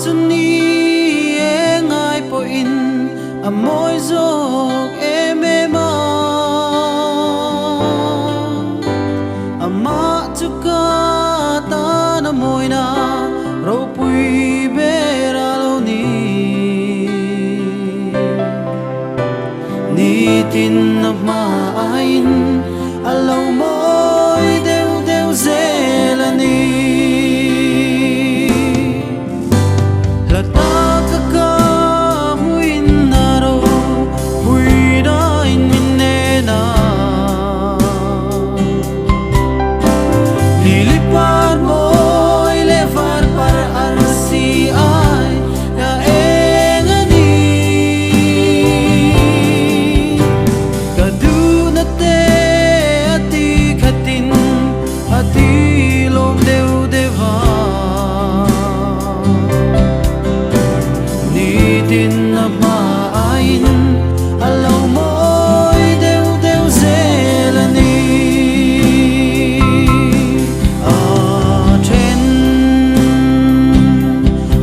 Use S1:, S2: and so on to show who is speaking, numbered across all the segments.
S1: chu ni e ngai po in amoi zok em ema ama chu ka ta na moi na ro pui bera lo ni Nitin ma ain alo moi deu deu zelani la ta ka ka muin na ro hui da in minne na lilipar moi le far par arsi ai na engani kadu na te ati khatin ati lom deu deva Nitin ma ain alo moi deu deu zelani a then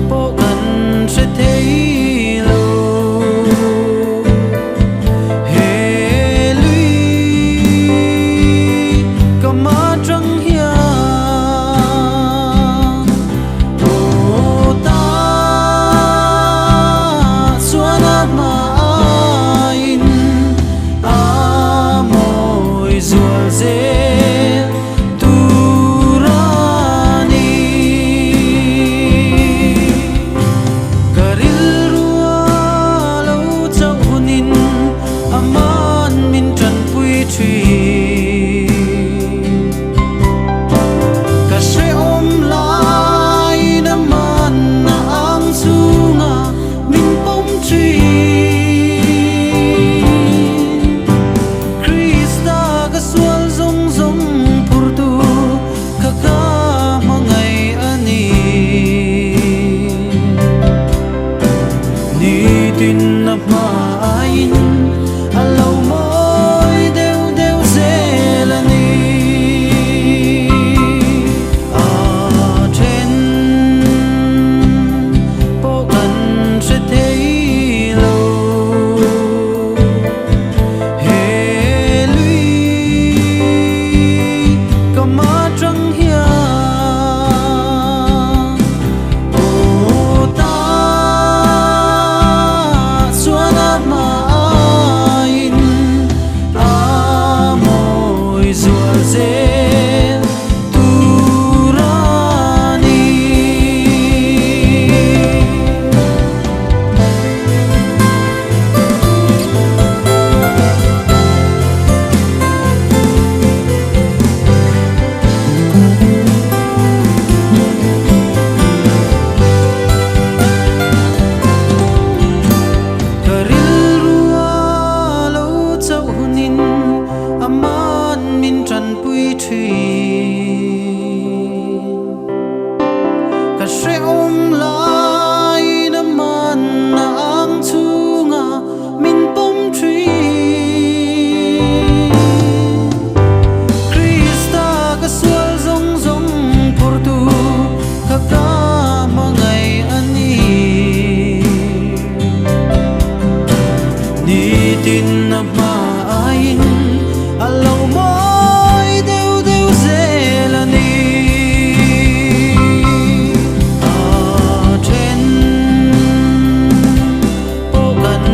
S1: po kan se thei lo he lui kama trăng hia o ta suana ma ain a moi zual ze turani karil rua lo chau hunin aman min tran pui thui ka se om lai na man na ang sunga min pom thui Krista ka sual zong zong purtu ka ka mangai ani Nitin ma ain alo moi deu deu zelani a then po kan se thei lo he lui kama trăng hia o ta suana ma ain a moi zual ze turani karil rua lo chau hunin aman min tran pui thui ka se om lai na man na ang chunga min pom thui Krista ka sual zong zong purtu ka ka mangai ani Nitin ma ain alo moi deu deu zelani a then po kan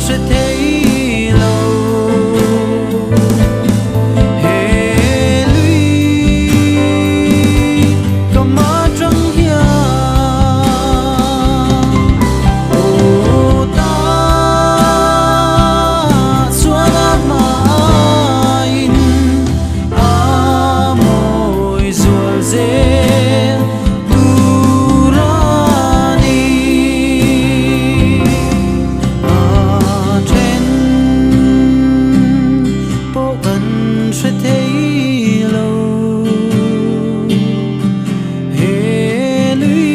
S1: se thei lo he lui kama trăng hia o ta suana ma ain a moi zual ze turani a then po kan se thei lo he lui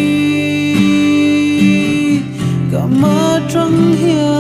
S1: kama trăng hia